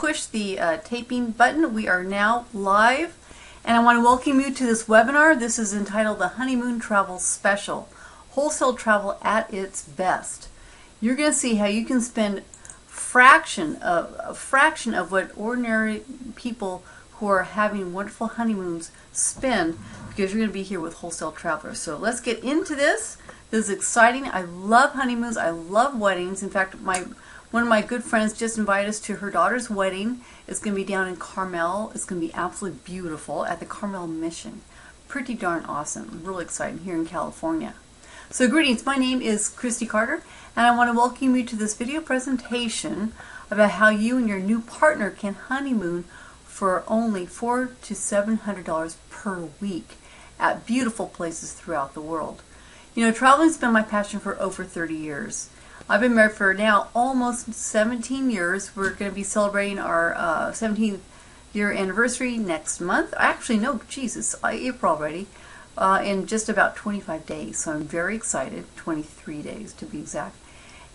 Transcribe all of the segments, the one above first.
push the taping button. We are now live, and I want to welcome you to this webinar. This is entitled the Honeymoon Travel Special, Wholesale Travel at its Best. You're going to see how you can spend a fraction of what ordinary people who are having wonderful honeymoons spend, because you're going to be here with wholesale travelers. So let's get into this. This is exciting. I love honeymoons. I love weddings. In fact, one of my good friends just invited us to her daughter's wedding. It's going to be down in Carmel. It's going to be absolutely beautiful at the Carmel Mission. Pretty darn awesome. Really exciting here in California. So greetings. My name is Christy Carter, and I want to welcome you to this video presentation about how you and your new partner can honeymoon for only $400 to $700 per week at beautiful places throughout the world. You know, traveling has been my passion for over 30 years. I've been married for now almost 17 years. We're going to be celebrating our 17th year anniversary next month. Actually, no, Jesus, April already, in just about 25 days. So I'm very excited, 23 days to be exact.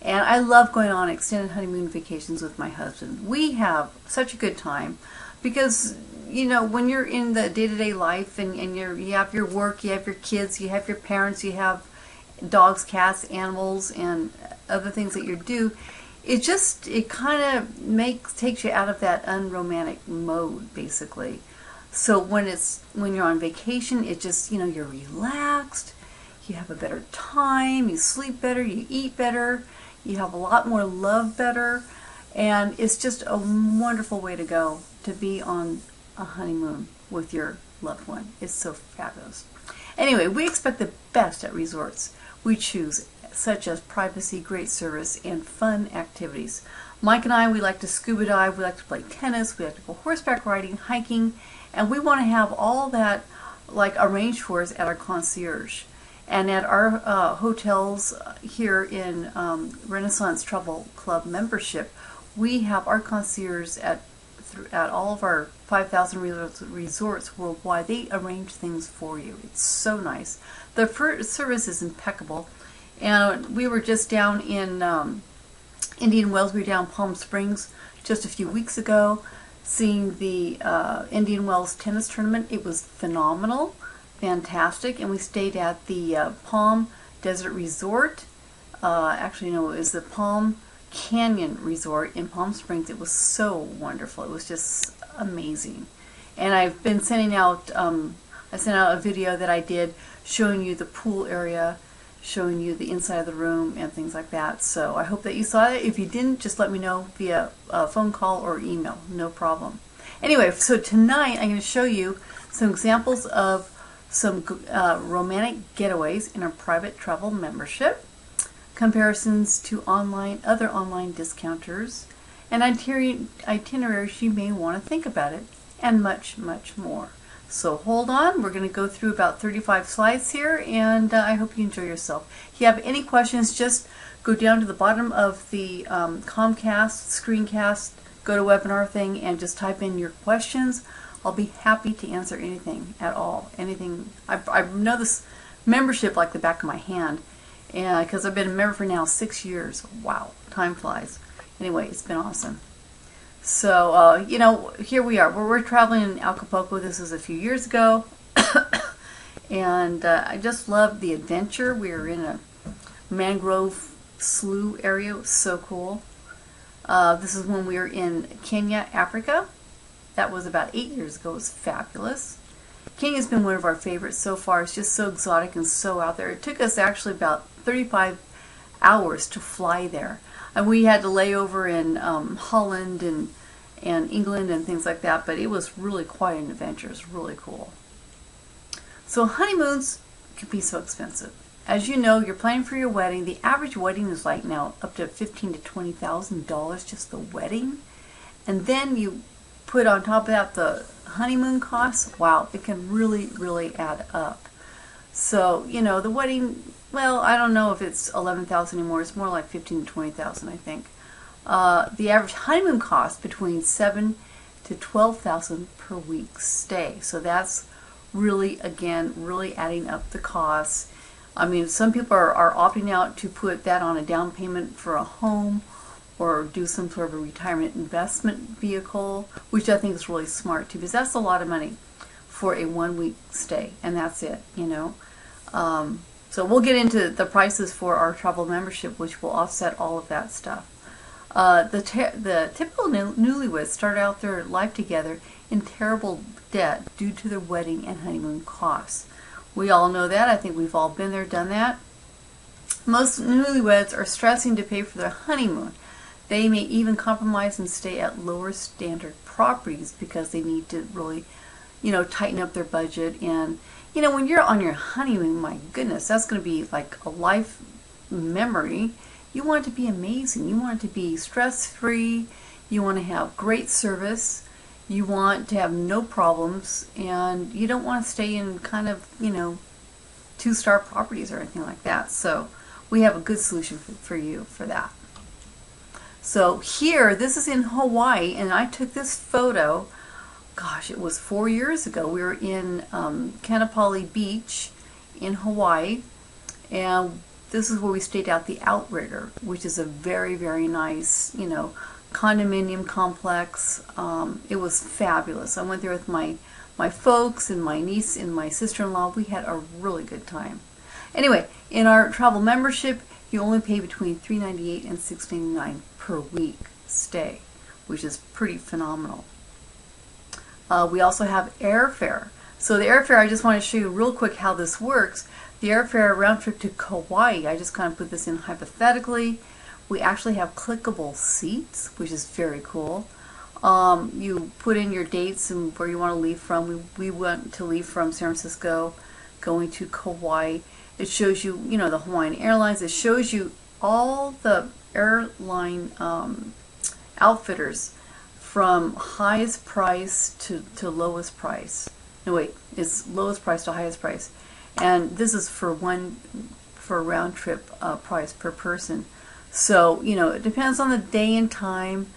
And I love going on extended honeymoon vacations with my husband. We have such a good time because, you know, when you're in the day-to-day life and you have your work, you have your kids, you have your parents, you have dogs, cats, animals, and other things that you do, it kind of takes you out of that unromantic mode, basically. So when you're on vacation, it just, you know, you're relaxed, you have a better time, you sleep better, you eat better, you have a lot more love better, and it's just a wonderful way to go, to be on a honeymoon with your loved one. It's so fabulous. Anyway, we expect the best at resorts we choose, such as privacy, great service, and fun activities. Mike and I, we like to scuba dive, we like to play tennis, we like to go horseback riding, hiking, and we want to have all that like arranged for us at our concierge. And at our hotels here in Renaissance Travel Club membership, we have our concierge at all of our 5,000 resorts worldwide. They arrange things for you. It's so nice. The service is impeccable. And we were just down in Indian Wells. We were down in Palm Springs just a few weeks ago, seeing the Indian Wells tennis tournament. It was phenomenal, fantastic. And we stayed at the Palm Desert Resort. Actually, no, it was the Palm Canyon Resort in Palm Springs. It was so wonderful. It was just amazing. And I've been sending out, I sent out a video that I did showing you the pool area, showing you the inside of the room and things like that. So I hope that you saw it. If you didn't, just let me know via phone call or email. No problem. Anyway, so tonight I'm going to show you some examples of some romantic getaways in our private travel membership, comparisons to other online discounters, and itineraries you may want to think about it, and much, much more. So hold on, we're going to go through about 35 slides here, and I hope you enjoy yourself. If you have any questions, just go down to the bottom of the Comcast screencast, go to webinar thing, and just type in your questions. I'll be happy to answer anything at all. Anything. I know this membership like the back of my hand, and because I've been a member for now 6 years. Wow, time flies. Anyway, it's been awesome. So, you know, here we are. We're traveling in Acapulco. This was a few years ago. And I just loved the adventure. We were in a mangrove slough area. It was so cool. This is when we were in Kenya, Africa. That was about 8 years ago. It was fabulous. Kenya's been one of our favorites so far. It's just so exotic and so out there. It took us actually about 35 hours to fly there. And we had to lay over in Holland and England and things like that, but it was really quite an adventure. It was really cool. So honeymoons can be so expensive. As you know, you're planning for your wedding. The average wedding is like now up to $15,000 to $20,000, just the wedding. And then you put on top of that the honeymoon costs. Wow, it can really, really add up. So, you know, the wedding, well, I don't know if it's $11,000 anymore. It's more like $15,000 to $20,000, I think. The average honeymoon cost between $7,000 to $12,000 per week stay. So that's really, again, really adding up the costs. I mean, some people are opting out to put that on a down payment for a home, or do some sort of a retirement investment vehicle, which I think is really smart too, because that's a lot of money for a 1-week stay, and that's it, you know. So we'll get into the prices for our travel membership, which will offset all of that stuff. The typical newlyweds start out their life together in terrible debt due to their wedding and honeymoon costs. We all know that. I think we've all been there, done that. Most newlyweds are stressing to pay for their honeymoon. They may even compromise and stay at lower standard properties because they need to really, you know, tighten up their budget. And, you know, when you're on your honeymoon, my goodness, that's going to be like a life memory. You want it to be amazing. You want it to be stress-free. You want to have great service. You want to have no problems. And you don't want to stay in kind of, you know, 2-star properties or anything like that. So we have a good solution for you for that. So here, this is in Hawaii, and I took this photo, gosh, it was 4 years ago. We were in Kanapali Beach in Hawaii, and this is where we stayed at the Outrigger, which is a very, very nice, you know, condominium complex. It was fabulous. I went there with my folks and my niece and my sister-in-law. We had a really good time. Anyway, in our travel membership, you only pay between $3.98 and $6.99 per week stay, which is pretty phenomenal. We also have airfare. So the airfare, I just want to show you real quick how this works. The airfare round trip to Kauai, I just kind of put this in hypothetically. We actually have clickable seats, which is very cool. You put in your dates and where you want to leave from. We want to leave from San Francisco, going to Kauai. It shows you, you know, the Hawaiian Airlines. It shows you all the airline outfitters from highest price to lowest price. No, wait, it's lowest price to highest price. And this is for a round trip price per person. So, you know, it depends on the day and time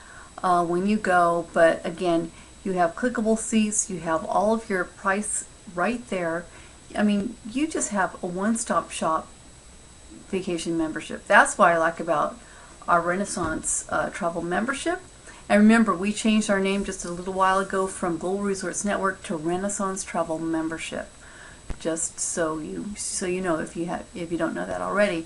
when you go. But again, you have clickable seats. You have all of your price right there. I mean, you just have a one-stop shop vacation membership. That's what I like about our Renaissance travel membership. And remember, we changed our name just a little while ago from Global Resorts Network to Renaissance Travel Membership. Just so you know, if you don't know that already.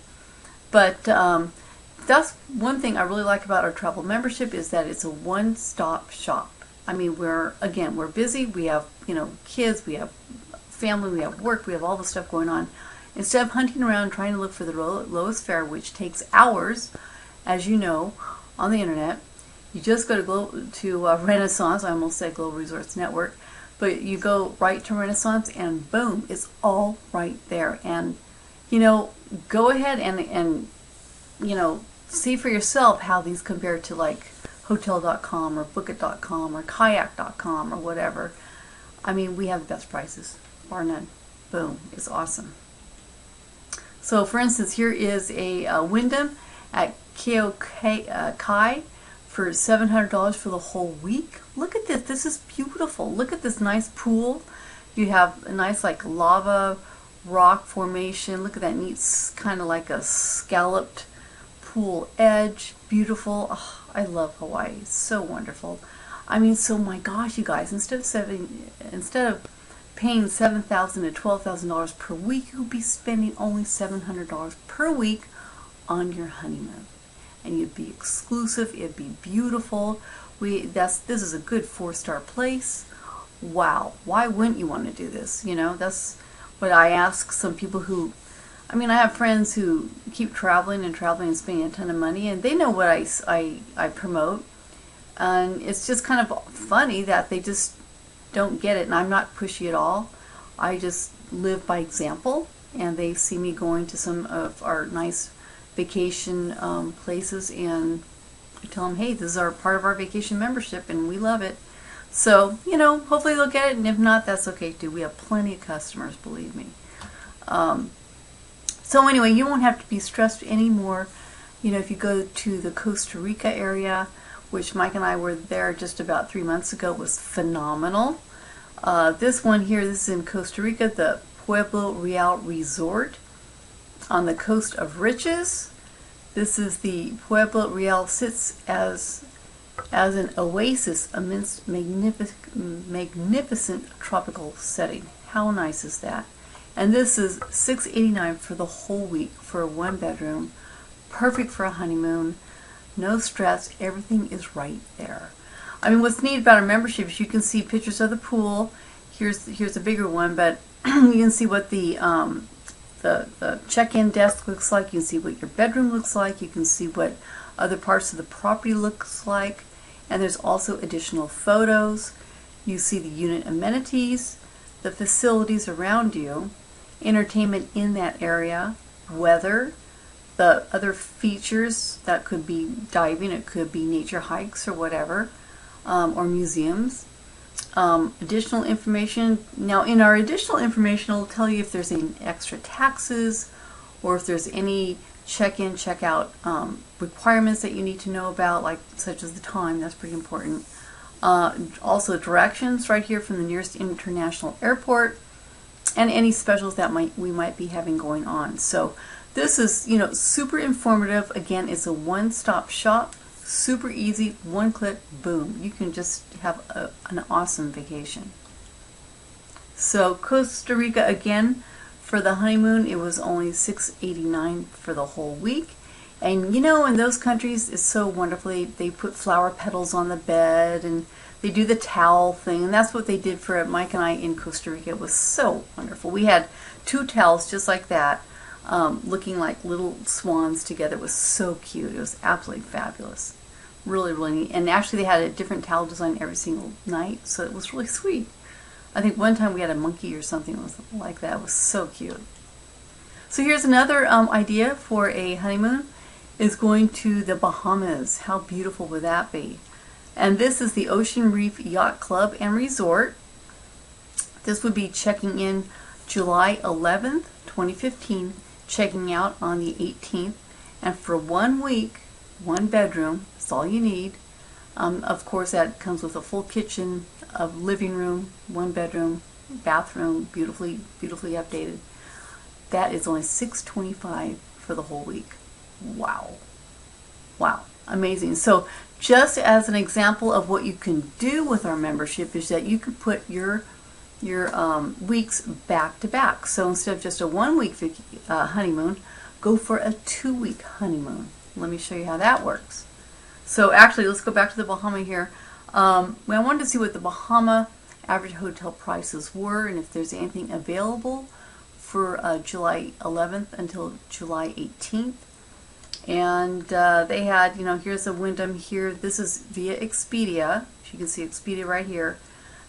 But that's one thing I really like about our travel membership, is that it's a one-stop shop. I mean, we're busy. We have, you know, kids. We have family, we have work, we have all the stuff going on. Instead of hunting around trying to look for the lowest fare, which takes hours, as you know, on the internet, you just go to Renaissance. I almost said Global Resorts Network, but you go right to Renaissance, and boom, it's all right there. And you know, go ahead and you know, see for yourself how these compare to like Hotel.com or Bookit.com or Kayak.com or whatever. I mean, we have the best prices, bar none. Boom, it's awesome. So for instance, here is a Wyndham at Keokai for $700 for the whole week. Look at this. This is beautiful. Look at this nice pool. You have a nice like lava rock formation. Look at that neat, kind of like a scalloped pool edge. Beautiful. Oh, I love Hawaii. It's so wonderful. I mean, so my gosh, you guys, instead of paying $7,000 to $12,000 per week, you'll be spending only $700 per week on your honeymoon, and you'd be exclusive. It'd be beautiful. This is a good 4-star place. Wow, why wouldn't you want to do this? You know, that's what I ask some people who, I mean, I have friends who keep traveling and spending a ton of money, and they know what I promote. And it's just kind of funny that they just don't get it. And I'm not pushy at all. I just live by example. And they see me going to some of our nice vacation places, and I tell them, hey, this is part of our vacation membership, and we love it. So, you know, hopefully they'll get it. And if not, that's okay too. We have plenty of customers, believe me. So anyway, you won't have to be stressed anymore. You know, if you go to the Costa Rica area, which Mike and I were there just about 3 months ago, was phenomenal. This one here, this is in Costa Rica, the Pueblo Real Resort on the Coast of Riches. This is the Pueblo Real, sits as an oasis amidst magnificent tropical setting. How nice is that? And this is $689 for the whole week for a 1-bedroom, perfect for a honeymoon, no stress, everything is right there. I mean, what's neat about our membership is you can see pictures of the pool. Here's a bigger one, but you can see what the check-in desk looks like. You can see what your bedroom looks like. You can see what other parts of the property looks like. And there's also additional photos. You see the unit amenities, the facilities around you, entertainment in that area, weather, the other features that could be diving, it could be nature hikes or whatever, or museums. Additional information. Now in our additional information, it'll tell you if there's any extra taxes or if there's any check-in, check-out requirements that you need to know about, like such as the time. That's pretty important. Also directions right here from the nearest international airport, and any specials that we might be having going on. So this is, you know, super informative. Again, it's a one-stop shop, super easy, one click, boom. You can just have an awesome vacation. So Costa Rica, again, for the honeymoon, it was only $689 for the whole week. And you know, in those countries, it's so wonderfully, they put flower petals on the bed and they do the towel thing, and that's what they did for Mike and I in Costa Rica. It was so wonderful. We had 2 towels just like that, looking like little swans together. It was so cute. It was absolutely fabulous. Really, really neat. And actually they had a different towel design every single night, so it was really sweet. I think one time we had a monkey or something like that. It was so cute. So here's another idea for a honeymoon, is going to the Bahamas. How beautiful would that be? And this is the Ocean Reef Yacht Club and Resort. This would be checking in July 11th, 2015, checking out on the 18th, and for 1 week, 1 bedroom, that's all you need. Of course, that comes with a full kitchen, a living room, 1 bedroom, bathroom, beautifully updated. That is only $625 for the whole week. Wow. Wow. Amazing. So just as an example of what you can do with our membership is that you can put your weeks back to back. So instead of just a 1-week honeymoon, go for a 2-week honeymoon. Let me show you how that works. So actually, let's go back to the Bahama here. I wanted to see what the Bahama average hotel prices were and if there's anything available for July 11th until July 18th. And they had, you know, here's a Wyndham here. This is via Expedia. You can see Expedia right here.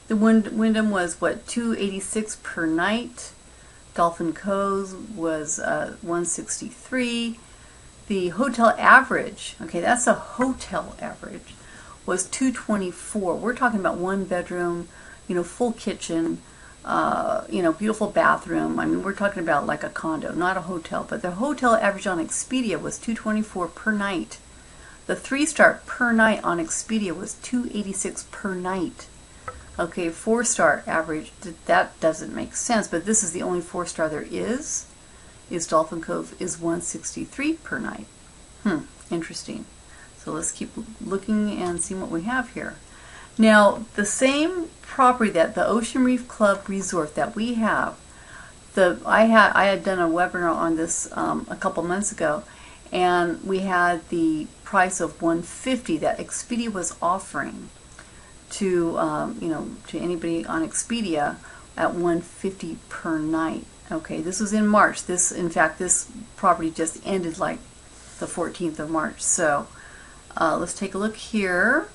The Wyndham was, what, $286 per night. Dolphin Cove was $163. The hotel average, okay, that's a hotel average, was $224. We're talking about 1 bedroom, you know, full kitchen, you know, beautiful bathroom. I mean, we're talking about like a condo, not a hotel. But the hotel average on Expedia was $224 per night. The 3-star per night on Expedia was $286 per night. Okay, 4-star average, that doesn't make sense, but this is the only 4-star there is Dolphin Cove, is $163 per night. Interesting. So let's keep looking and see what we have here. Now, the same property, that the Ocean Reef Club Resort that we have, I had done a webinar on this a couple months ago, and we had the price of $150 that Expedia was offering to you know, to anybody on Expedia at $150 per night. Okay, this was in March. In fact, this property just ended like the 14th of March. So let's take a look here.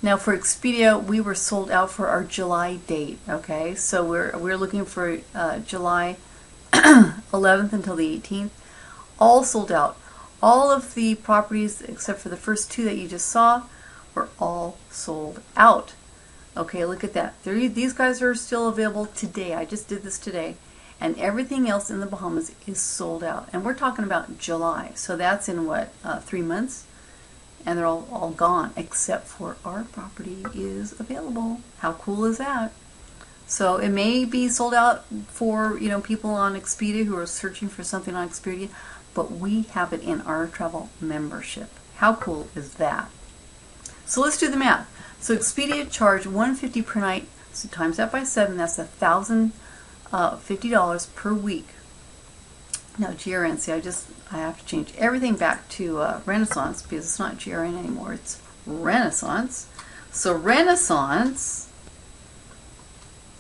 Now for Expedia, we were sold out for our July date. Okay, so we're looking for July 11th until the 18th. All sold out. All of the properties except for the first 2 that you just saw were all sold out. Okay, look at that. These guys are still available today. I just did this today. And everything else in the Bahamas is sold out. And we're talking about July. So that's in what, 3 months? And they're all gone, except for our property is available. How cool is that? So it may be sold out for, you know, people on Expedia who are searching for something on Expedia, but we have it in our travel membership. How cool is that? So let's do the math. So Expedia charged $150 per night, so times that by 7, that's $1,050 per week. Now GRN, see, I have to change everything back to Renaissance because it's not GRN anymore, it's Renaissance. So Renaissance,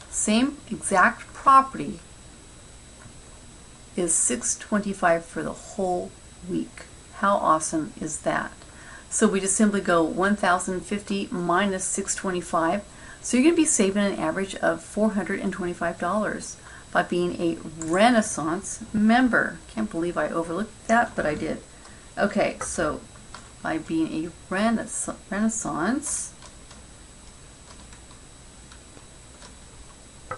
same exact property, is $625 for the whole week. How awesome is that? So we just simply go 1,050 minus 625. So you're going to be saving an average of $425 by being a Renaissance member. Can't believe I overlooked that, but I did. Okay, so by being a Renaissance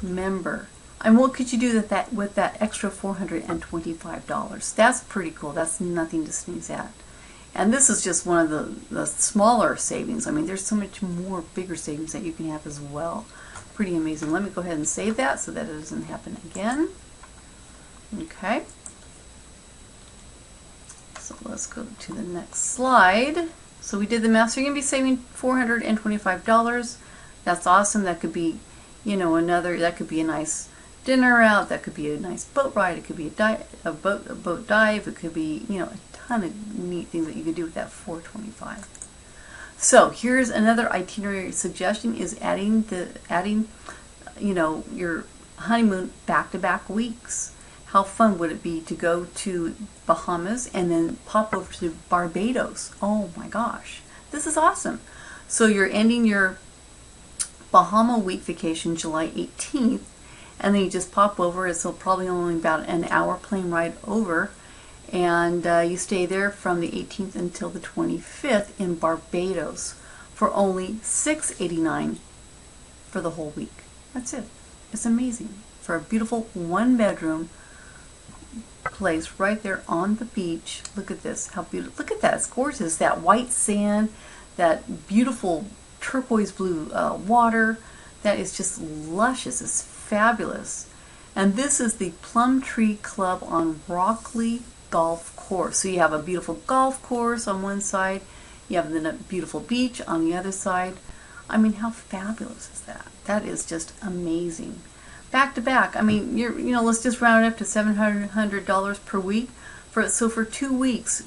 member. And what could you do with that extra $425? That's pretty cool. That's nothing to sneeze at. And this is just one of the smaller savings. I mean, there's so much more bigger savings that you can have as well. Pretty amazing. Let me go ahead and save that so that it doesn't happen again. Okay. So let's go to the next slide. So we did the math. So you're going to be saving $425. That's awesome. That could be, you know, that could be a nice dinner out, that could be a nice boat ride, it could be a boat dive, it could be, you know, a ton of neat things that you could do with that $425. So here's another itinerary suggestion: is adding you know, your honeymoon back-to-back weeks. How fun would it be to go to Bahamas and then pop over to Barbados? Oh my gosh, this is awesome. So you're ending your Bahama week vacation July 18th, and then you just pop over. It's probably only about an hour plane ride over, and you stay there from the 18th until the 25th in Barbados for only $689 for the whole week. That's it. It's amazing for a beautiful one-bedroom place right there on the beach. Look at this. How beautiful. Look at that. It's gorgeous. That white sand, that beautiful turquoise blue water. That is just luscious. It's fabulous. And this is the Plum Tree Club on Rockley Golf Course. So you have a beautiful golf course on one side, you have the beautiful beach on the other side. I mean, how fabulous is that? That is just amazing. Back to back. I mean, you know, let's just round it up to $700 per week. For 2 weeks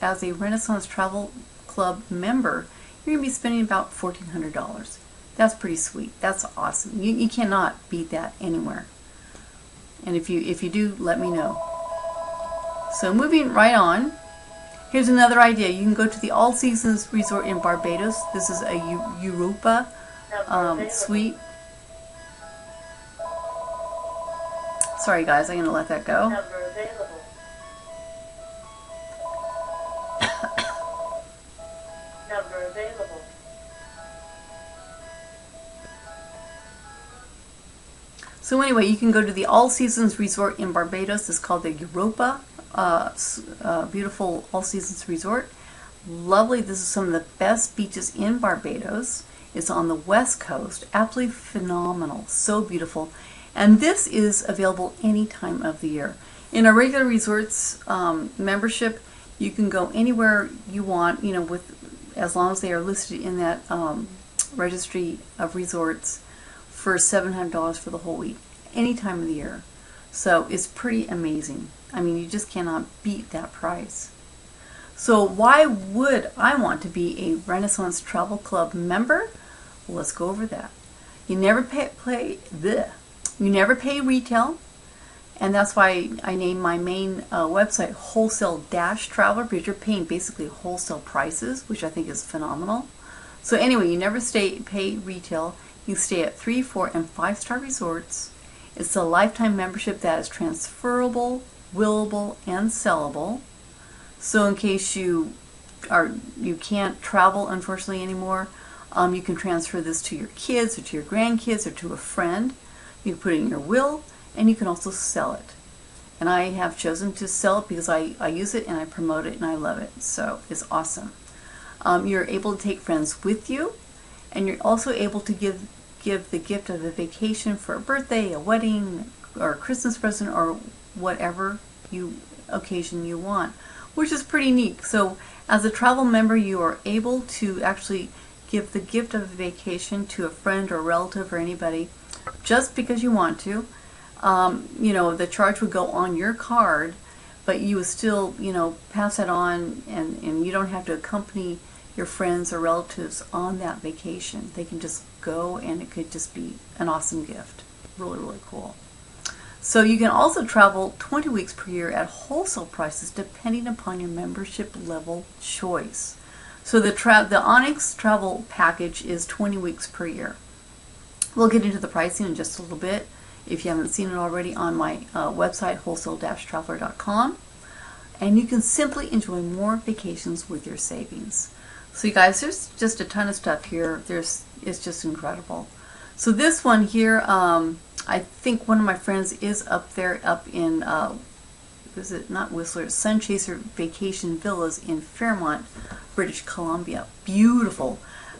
as a Renaissance Travel Club member, you're going to be spending about $1,400. That's pretty sweet. That's awesome. You cannot beat that anywhere. And if you do, let me know. So moving right on, here's another idea. You can go to the All Seasons Resort in Barbados. This is a Europa suite. Sorry guys, I'm going to let that go. So anyway, you can go to the All Seasons Resort in Barbados. It's called the Europa, beautiful All Seasons Resort. Lovely. This is some of the best beaches in Barbados. It's on the west coast. Absolutely phenomenal. So beautiful. And this is available any time of the year. In our regular resorts membership, you can go anywhere you want, you know, as long as they are listed in that registry of resorts, for $700 for the whole week, any time of the year. So it's pretty amazing. I mean, you just cannot beat that price. So why would I want to be a Renaissance Travel Club member? Well, let's go over that. You never pay retail, and that's way I named my main website Wholesale-Traveler, because you're paying basically wholesale prices, which I think is phenomenal. So anyway, you never pay retail. You stay at 3-, 4-, and 5-star resorts. It's a lifetime membership that is transferable, willable, and sellable. So in case you can't travel, unfortunately, anymore, you can transfer this to your kids or to your grandkids or to a friend. You can put it in your will, and you can also sell it. And I have chosen to sell it because I use it and I promote it and I love it. So it's awesome. You're able to take friends with you, and you're also able to give the gift of a vacation for a birthday, a wedding, or a Christmas present, or whatever you occasion you want, which is pretty neat. So as a travel member, you are able to actually give the gift of a vacation to a friend or relative or anybody just because you want to. You know, the charge would go on your card, but you would still, you know, pass it on, and you don't have to accompany your friends or relatives on that vacation. They can just go, and it could just be an awesome gift. Really, really cool. So you can also travel 20 weeks per year at wholesale prices depending upon your membership level choice. So the Onyx travel package is 20 weeks per year. We'll get into the pricing in just a little bit if you haven't seen it already on my website, wholesale-traveler.com. And you can simply enjoy more vacations with your savings. So you guys, there's just a ton of stuff here. It's just incredible. So this one here, I think one of my friends is up there, up in, is it not Whistler, Sunchaser Vacation Villas in Fairmont, British Columbia. Beautiful.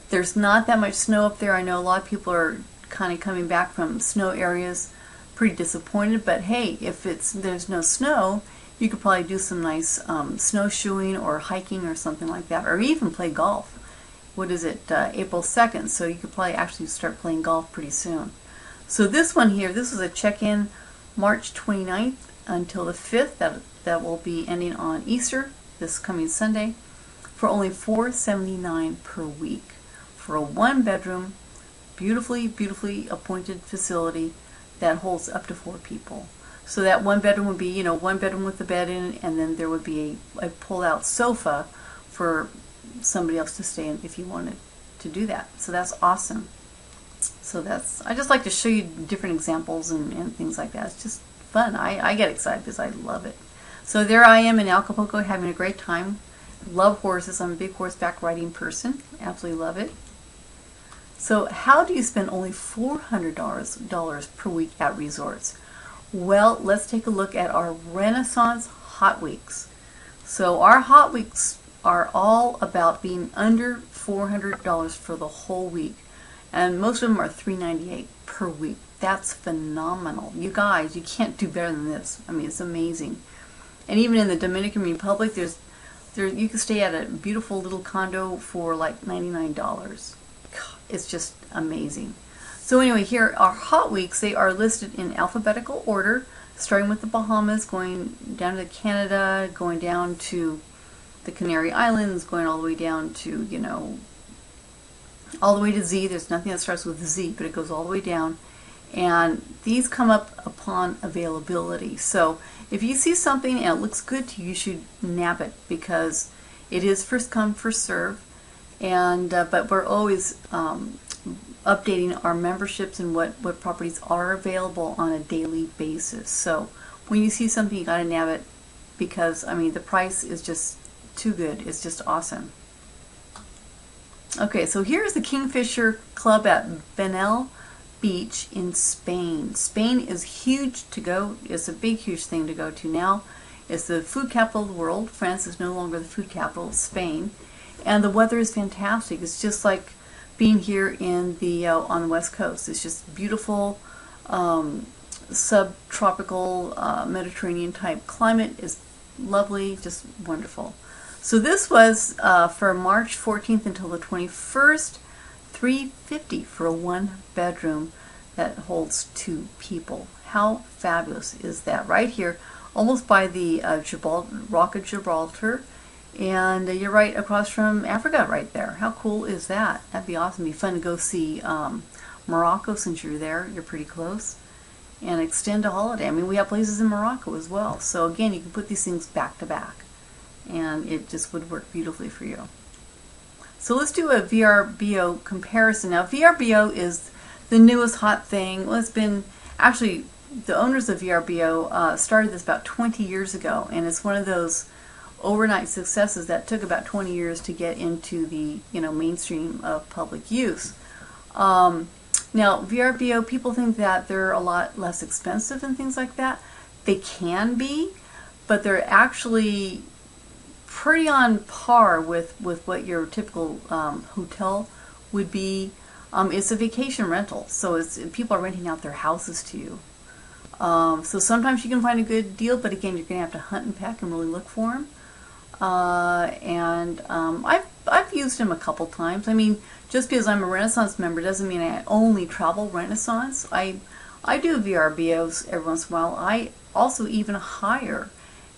There's not that much snow up there. I know a lot of people are kind of coming back from snow areas, pretty disappointed, but hey, if there's no snow, you could probably do some nice snowshoeing or hiking or something like that, or even play golf. What is it, April 2nd, so you could probably actually start playing golf pretty soon. So this one here, this is a check-in March 29th until the 5th. That will be ending on Easter, this coming Sunday, for only $4.79 per week for a one-bedroom, beautifully appointed facility that holds up to 4 people. So that one bedroom would be, you know, one bedroom with the bed in, and then there would be a pull-out sofa for somebody else to stay in if you wanted to do that. So that's awesome. So I just like to show you different examples and things like that. It's just fun. I get excited because I love it. So there I am in Acapulco having a great time. Love horses. I'm a big horseback riding person. Absolutely love it. So how do you spend only $400 per week at resorts? Well, let's take a look at our Renaissance Hot Weeks. So our Hot Weeks are all about being under $400 for the whole week. And most of them are $398 per week. That's phenomenal. You guys, you can't do better than this. I mean, it's amazing. And even in the Dominican Republic, you can stay at a beautiful little condo for like $99. It's just amazing. So anyway, here are Hot Weeks. They are listed in alphabetical order, starting with the Bahamas, going down to Canada, going down to the Canary Islands, going all the way down to, you know, all the way to Z. There's nothing that starts with Z, but it goes all the way down. And these come up upon availability. So if you see something and it looks good to you, you should nab it, because it is first come, first serve. And but we're always updating our memberships and what properties are available on a daily basis. So when you see something, you gotta nab it, because I mean the price is just too good. It's just awesome. Okay, so here's the Kingfisher Club at Benel Beach in Spain. Spain is huge to go. It's a big, huge thing to go to now. It's the food capital of the world. France is no longer the food capital of Spain. And the weather is fantastic. It's just like being here in the on the West Coast. It's just beautiful, subtropical, Mediterranean type climate. Is lovely, just wonderful. So this was for March 14th until the 21st, $350 for a one bedroom that holds 2 people. How fabulous is that? Right here, almost by the Rock of Gibraltar. And you're right across from Africa right there. How cool is that? That'd be awesome. It'd be fun to go see Morocco since you're there. You're pretty close. And extend a holiday. I mean, we have places in Morocco as well. So again, you can put these things back to back. And it just would work beautifully for you. So let's do a VRBO comparison. Now, VRBO is the newest hot thing. Well, it's been, actually, the owners of VRBO started this about 20 years ago. And it's one of those overnight successes that took about 20 years to get into the mainstream of public use. Now VRBO, people think that they're a lot less expensive and things like that. They can be, but they're actually pretty on par with what your typical hotel would be. It's a vacation rental, so people are renting out their houses to you. So sometimes you can find a good deal, but again, you're going to have to hunt and peck and really look for them. I've used them a couple times. I mean, just because I'm a Renaissance member doesn't mean I only travel Renaissance. I do VRBOs every once in a while. I also even hire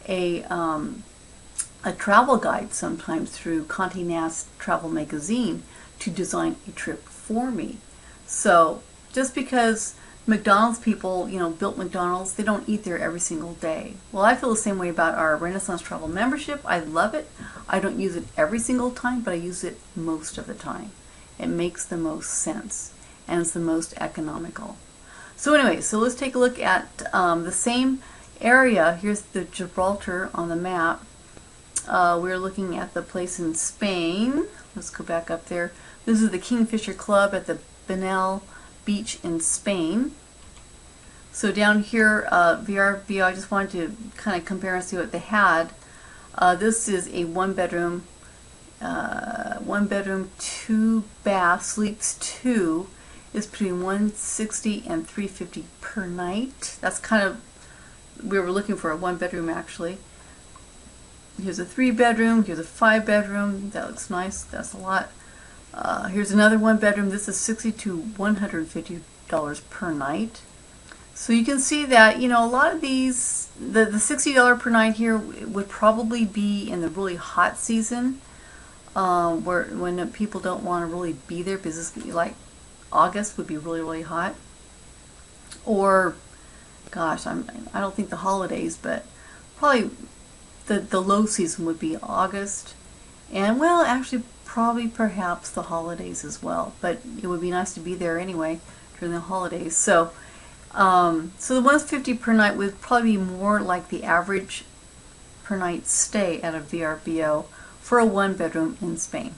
a travel guide sometimes through Conte Nast Travel Magazine to design a trip for me. So just because McDonald's people, built McDonald's, they don't eat there every single day. Well, I feel the same way about our Renaissance Travel membership. I love it. I don't use it every single time, but I use it most of the time. It makes the most sense, and it's the most economical. So anyway, so let's take a look at the same area. Here's the Gibraltar on the map. We're looking at the place in Spain. Let's go back up there. This is the Kingfisher Club at the Benel Beach in Spain. So down here, VRBO, I just wanted to kind of compare and see what they had. This is a one bedroom, 2 bath, sleeps 2. Is between $160 and $350 per night. That's kind of, we were looking for a 1 bedroom actually. Here's a 3 bedroom, here's a 5 bedroom, that looks nice, that's a lot. Here's another 1 bedroom, this is $60 to $150 per night. So you can see that, a lot of these, the $60 per night here would probably be in the really hot season, when people don't want to really be there because it's like August would be really, really hot. Or, gosh, I don't think the holidays, but probably the low season would be August. And, well, actually, probably perhaps the holidays as well. But it would be nice to be there anyway during the holidays. So, so the $150 per night would probably be more like the average per night stay at a VRBO for a 1 bedroom in Spain.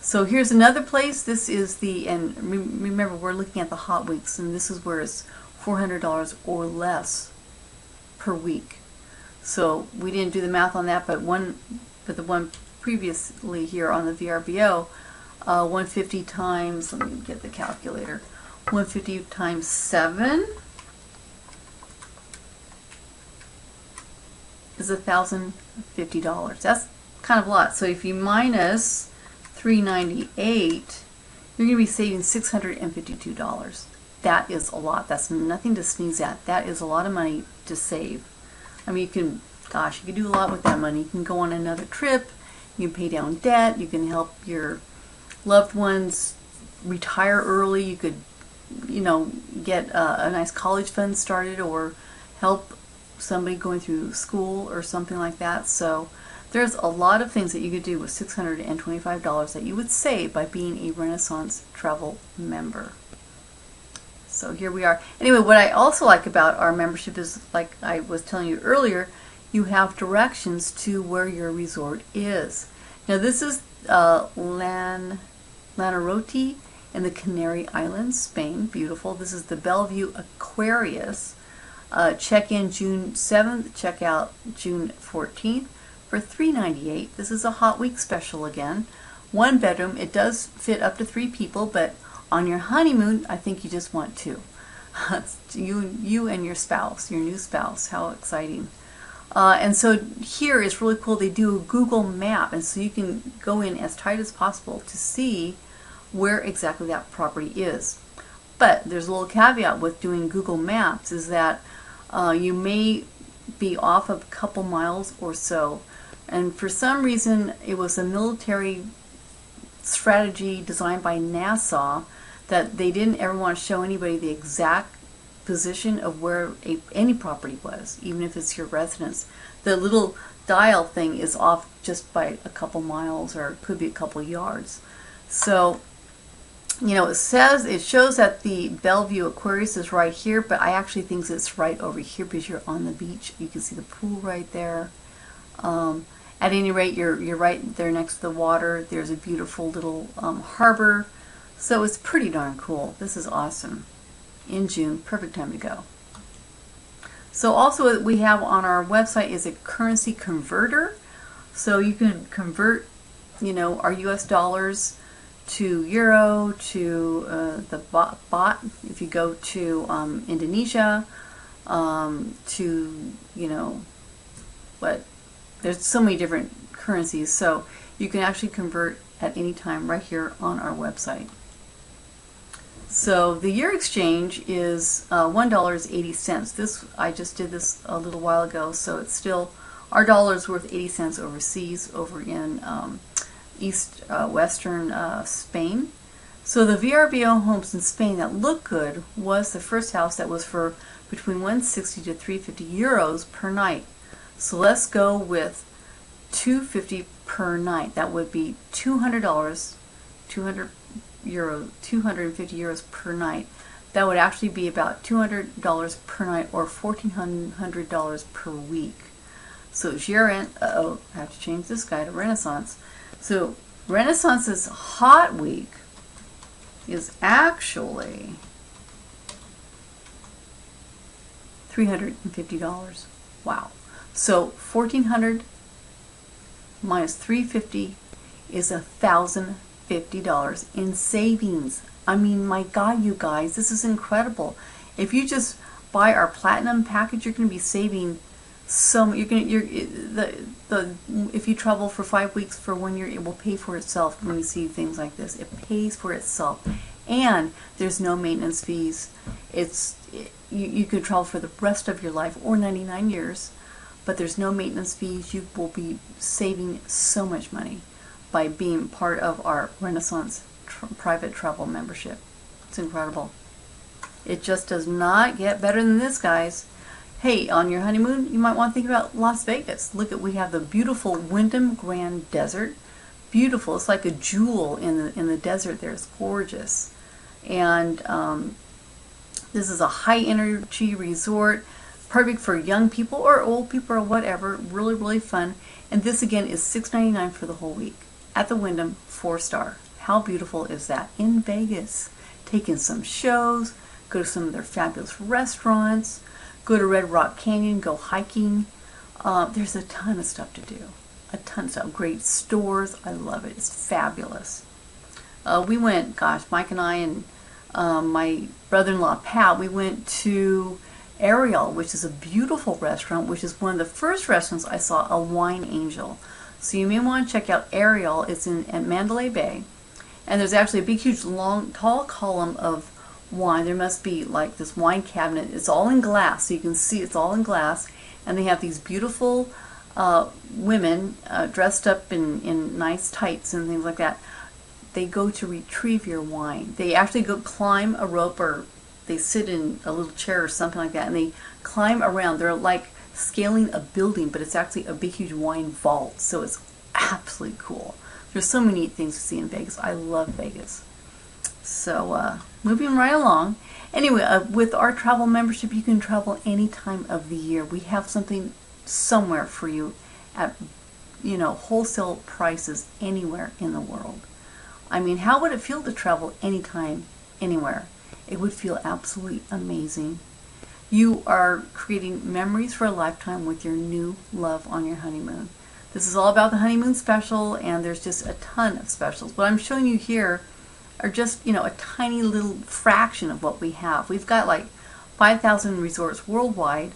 So here's another place. This is and remember we're looking at the hot weeks, and this is where it's $400 or less per week. So we didn't do the math on that, but the one previously here on the VRBO, 150 times, let me get the calculator, 150 times 7 is $1,050. That's kind of a lot. So if you minus $398, you're going to be saving $652. That is a lot. That's nothing to sneeze at. That is a lot of money to save. I mean, you can do a lot with that money. You can go on another trip, you can pay down debt, you can help your loved ones retire early, you could, get a nice college fund started or help somebody going through school or something like that. So there's a lot of things that you could do with $625 that you would save by being a Renaissance Travel member. So here we are. Anyway, what I also like about our membership is, like I was telling you earlier, you have directions to where your resort is. Now this is Lanzarote in the Canary Islands, Spain. Beautiful. This is the Bellevue Aquarius. Check-in June 7th, check-out June 14th. For $398. This is a hot week special again. 1 bedroom. It does fit up to 3 people, but on your honeymoon, I think you just want 2. you and your spouse, your new spouse. How exciting. And so here is really cool. They do a Google map, and so you can go in as tight as possible to see where exactly that property is. But there's a little caveat with doing Google Maps is that you may be off a couple miles or so. And for some reason, it was a military strategy designed by NASA that they didn't ever want to show anybody the exact position of where any property was, even if it's your residence. The little dial thing is off just by a couple miles, or it could be a couple yards. So, it shows that the Bellevue Aquarius is right here, but I actually think it's right over here because you're on the beach. You can see the pool right there. At any rate, you're right there next to the water. There's a beautiful little harbor. So it's pretty darn cool. This is awesome. In June, perfect time to go. So also what we have on our website is a currency converter. So you can convert, our US dollars to Euro, to the bot, if you go to Indonesia, to, you know, what, there's so many different currencies, so you can actually convert at any time right here on our website. So the year exchange is $1.80. This, I just did this a little while ago, so it's still, our dollar is worth 80 cents overseas, over in western Spain. So the VRBO homes in Spain that look good was the first house that was for between 160 to 350 euros per night. So let's go with 250 per night. That would be $200, 250 euros per night. That would actually be about $200 per night, or $1,400 per week. So year-end, I have to change this guy to Renaissance. So Renaissance's hot week is actually $350. Wow. So $1,400 minus $350 is $1,050 in savings. I mean, my God, you guys, this is incredible. If you just buy our platinum package, you're going to be saving so much. If you travel for 5 weeks, for 1 year, it will pay for itself when we see things like this. It pays for itself, and there's no maintenance fees. You could travel for the rest of your life, or 99 years, but there's no maintenance fees. You will be saving so much money by being part of our Renaissance private travel membership. It's incredible. It just does not get better than this, guys. Hey, on your honeymoon, you might want to think about Las Vegas. Look at, we have the beautiful Wyndham Grand Desert. Beautiful. It's like a jewel in the desert there. It's gorgeous. And this is a high energy resort, perfect for young people or old people or whatever. Really, really fun. And this again is $6.99 for the whole week at the Wyndham, 4-star. How beautiful is that? In Vegas. Take in some shows, go to some of their fabulous restaurants, go to Red Rock Canyon, go hiking. There's a ton of stuff to do. A ton of stuff. Great stores. I love it. It's fabulous. We went, gosh, Mike and I and my brother-in-law Pat, we went to Ariel, which is a beautiful restaurant, which is one of the first restaurants I saw a wine angel. So you may want to check out Ariel. It's at Mandalay Bay. And there's actually a big, huge, long, tall column of wine. There must be like this wine cabinet. It's all in glass, so you can see it's all in glass. And they have these beautiful women dressed up in nice tights and things like that. They go to retrieve your wine. They actually go climb a rope, or they sit in a little chair or something like that, and they climb around. They're like scaling a building, but it's actually a big, huge wine vault. So it's absolutely cool. There's so many neat things to see in Vegas. I love Vegas. So moving right along. Anyway, with our travel membership, you can travel any time of the year. We have something somewhere for you at, you know, wholesale prices anywhere in the world. I mean, how would it feel to travel anytime, anywhere? It would feel absolutely amazing. You are creating memories for a lifetime with your new love on your honeymoon. This is all about the honeymoon special, and there's just a ton of specials. What I'm showing you here are just, you know, a tiny little fraction of what we have. We've got like 5,000 resorts worldwide,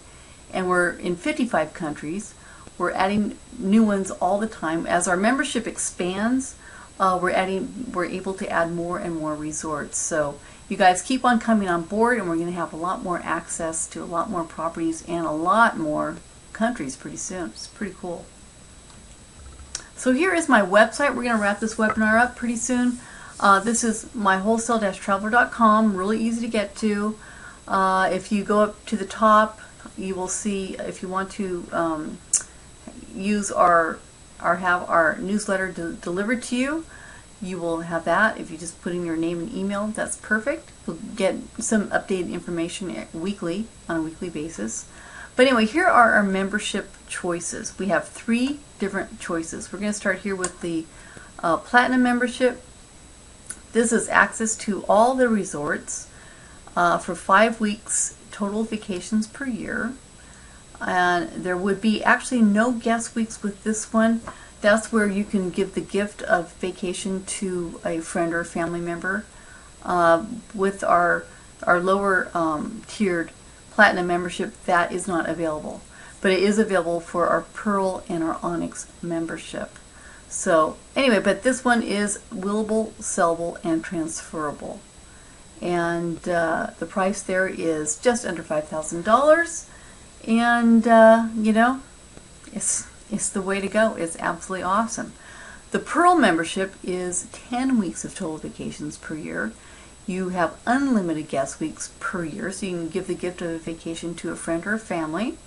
and we're in 55 countries. We're adding new ones all the time. As our membership expands, we're able to add more and more resorts. So you guys keep on coming on board, and we're going to have a lot more access to a lot more properties and a lot more countries pretty soon. It's pretty cool. So here is my website. We're going to wrap this webinar up pretty soon. This is my wholesale-traveler.com. Really easy to get to. If you go up to the top, you will see, if you want to use have our newsletter delivered to you, you will have that. If you just put in your name and email, that's perfect. You'll get some updated information weekly, on a weekly basis. But anyway, here are our membership choices. We have 3 different choices. We're going to start here with the Platinum membership. This is access to all the resorts for 5 weeks total vacations per year. And there would be actually no guest weeks with this one. That's where you can give the gift of vacation to a friend or family member. With our lower tiered platinum membership, that is not available, but it is available for our pearl and our onyx membership. So anyway, but this one is willable, sellable, and transferable, and the price there is just under $5,000, and you know, it's the way to go. It's absolutely awesome. The Pearl membership is 10 weeks of total vacations per year. You have unlimited guest weeks per year, so you can give the gift of a vacation to a friend or a family.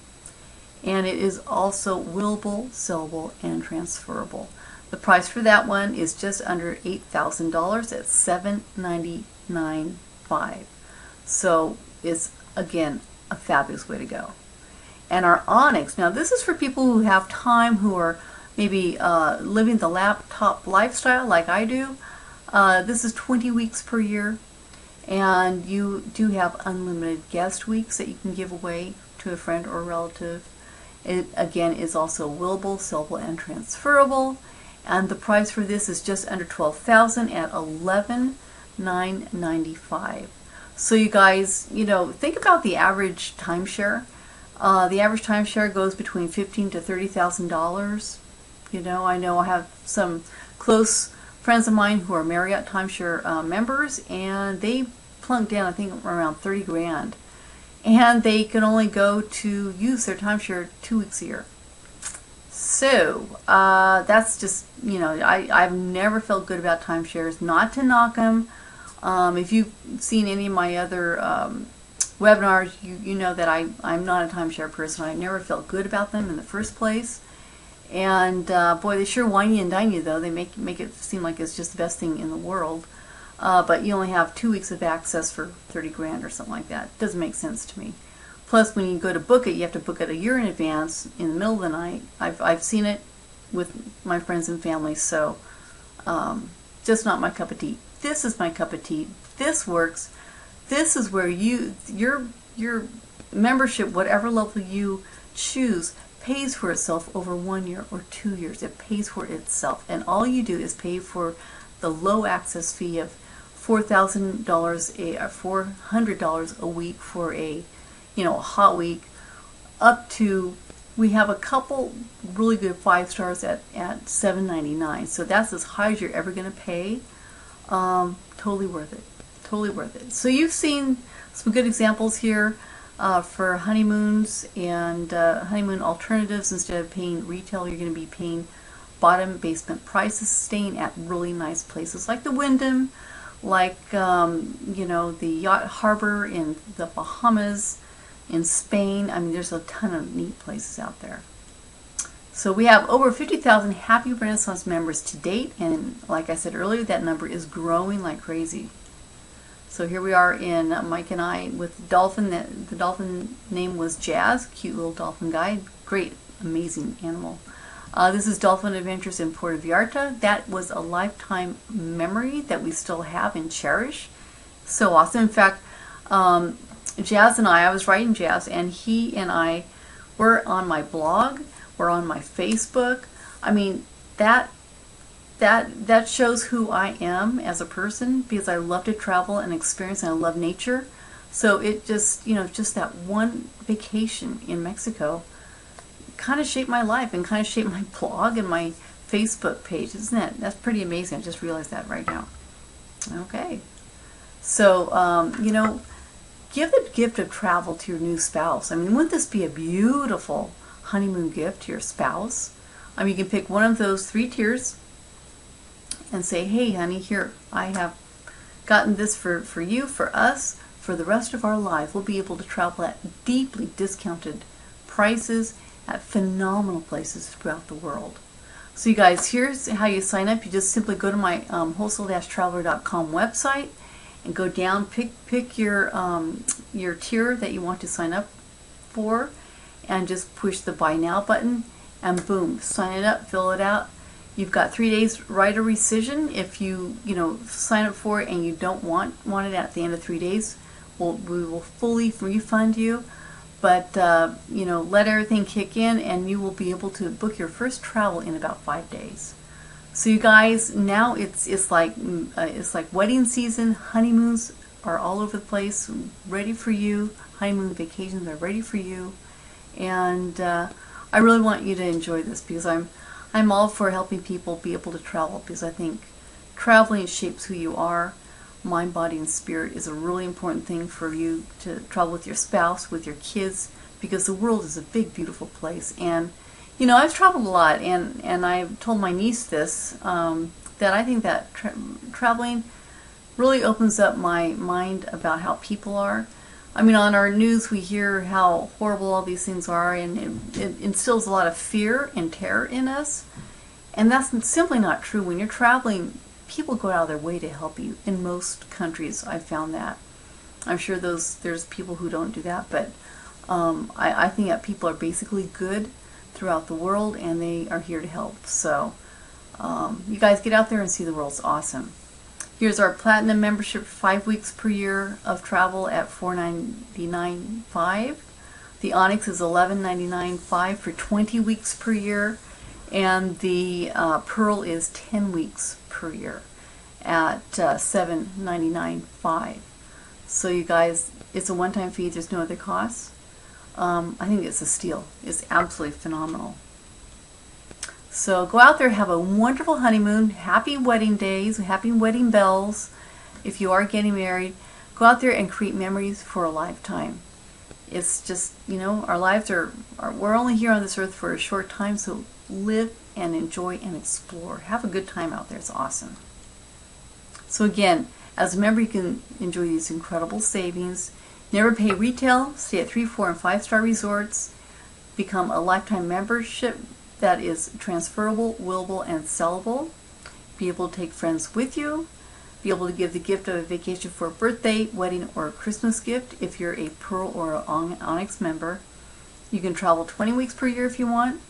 And it is also willable, sellable, and transferable. The price for that one is just under $8,000 at $799.5. So it's, again, a fabulous way to go. And our Onyx, now this is for people who have time, who are maybe living the laptop lifestyle like I do. This is 20 weeks per year, and you do have unlimited guest weeks that you can give away to a friend or relative. It again is also willable, sellable, and transferable, and the price for this is just under $12,000 at $11,995. So you guys, you know, think about the average timeshare. The average timeshare goes between $15,000 to $30,000. You know I have some close friends of mine who are Marriott timeshare members, and they plunk down, I think, around 30 grand. And they can only go to use their timeshare 2 weeks a year. So that's just, you know, I've never felt good about timeshares. Not to knock them. If you've seen any of my other webinars, you know that I'm not a timeshare person. I never felt good about them in the first place. And boy, they sure wine you and dine you, though. They make it seem like it's just the best thing in the world. But you only have 2 weeks of access for 30 grand or something like that. Doesn't make sense to me. Plus, when you go to book it, you have to book it a year in advance in the middle of the night. I've seen it with my friends and family, so just not my cup of tea. This is my cup of tea. This works. This is where your membership, whatever level you choose, pays for itself over 1 year or 2 years. It pays for itself, and all you do is pay for the low access fee of $400 a week for a hot week, up to, we have a couple really good 5 stars at $799. So that's as high as you're ever going to pay. Totally worth it. Totally worth it. So you've seen some good examples here for honeymoons and honeymoon alternatives. Instead of paying retail, you're going to be paying bottom basement prices, staying at really nice places like the Wyndham, like the Yacht Harbor in the Bahamas, in Spain. I mean, there's a ton of neat places out there. So we have over 50,000 happy Renaissance members to date, and like I said earlier, that number is growing like crazy. So here we are in Mike and I with Dolphin. The dolphin name was Jazz, cute little dolphin guy, great, amazing animal. This is Dolphin Adventures in Puerto Vallarta. That was a lifetime memory that we still have and cherish. So awesome. In fact, Jazz and I was writing Jazz, and he and I were on my blog, we're on my Facebook. I mean, that shows who I am as a person, because I love to travel and experience, and I love nature. So it just, just that one vacation in Mexico kind of shaped my life and kind of shaped my blog and my Facebook page. That's pretty amazing. I just realized that right now. Okay. So, give the gift of travel to your new spouse. I mean, wouldn't this be a beautiful honeymoon gift to your spouse? I mean, you can pick one of those 3 tiers and say, hey, honey, here, I have gotten this for you, for us, for the rest of our lives. We'll be able to travel at deeply discounted prices at phenomenal places throughout the world. So you guys, here's how you sign up. You just simply go to my wholesale-traveler.com website and go down, pick your tier that you want to sign up for, and just push the Buy Now button, and boom, sign it up, fill it out. You've got 3 days right of rescission. If you sign up for it and you don't want it at the end of 3 days, we will fully refund you. But you know, let everything kick in, and you will be able to book your first travel in about 5 days. So you guys, now it's like wedding season. Honeymoons are all over the place, ready for you. Honeymoon vacations are ready for you, and I really want you to enjoy this, because I'm all for helping people be able to travel, because I think traveling shapes who you are. Mind, body, and spirit is a really important thing for you to travel with your spouse, with your kids, because the world is a big, beautiful place. And you know, I've traveled a lot, and I've told my niece this, that I think that traveling really opens up my mind about how people are. I mean, on our news we hear how horrible all these things are, and it instills a lot of fear and terror in us. And that's simply not true. When you're traveling, people go out of their way to help you. In most countries, I've found that. I'm sure there's people who don't do that, but I think that people are basically good throughout the world, and they are here to help. So you guys get out there and see the world. It's awesome. Here's our platinum membership, 5 weeks per year of travel at $499.5. The Onyx is $1199.5 for 20 weeks per year, and the Pearl is 10 weeks per year at $799.5. So you guys, it's a one-time fee. There's no other costs. I think it's a steal. It's absolutely phenomenal. So go out there, have a wonderful honeymoon, happy wedding days, happy wedding bells. If you are getting married, go out there and create memories for a lifetime. It's just, you know, our lives we're only here on this earth for a short time, so live and enjoy and explore. Have a good time out there. It's awesome. So again, as a member, you can enjoy these incredible savings. Never pay retail, stay at 3, 4, and 5-star resorts, become a lifetime membership that is transferable, willable, and sellable. Be able to take friends with you. Be able to give the gift of a vacation for a birthday, wedding, or a Christmas gift if you're a Pearl or an Onyx member. You can travel 20 weeks per year if you want.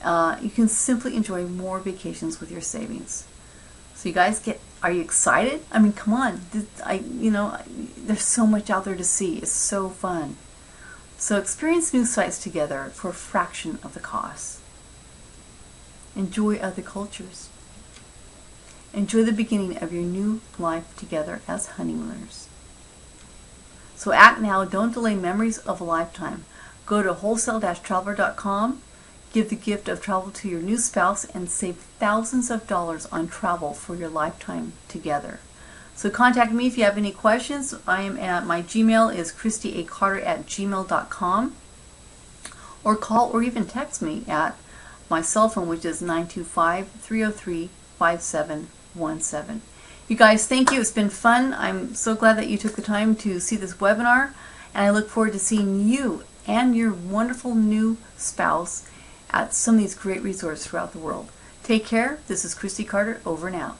You can simply enjoy more vacations with your savings. So you guys are you excited? I mean, come on. There's so much out there to see. It's so fun. So experience new sites together for a fraction of the cost. Enjoy other cultures. Enjoy the beginning of your new life together as honeymooners. So act now. Don't delay memories of a lifetime. Go to wholesale-traveler.com. Give the gift of travel to your new spouse and save thousands of dollars on travel for your lifetime together. So contact me if you have any questions. I am at my Gmail is christyacarter@gmail.com, or call or even text me at my cell phone, which is 925-303-5717. You guys, thank you. It's been fun. I'm so glad that you took the time to see this webinar, and I look forward to seeing you and your wonderful new spouse at some of these great resorts throughout the world. Take care. This is Christy Carter, over and out.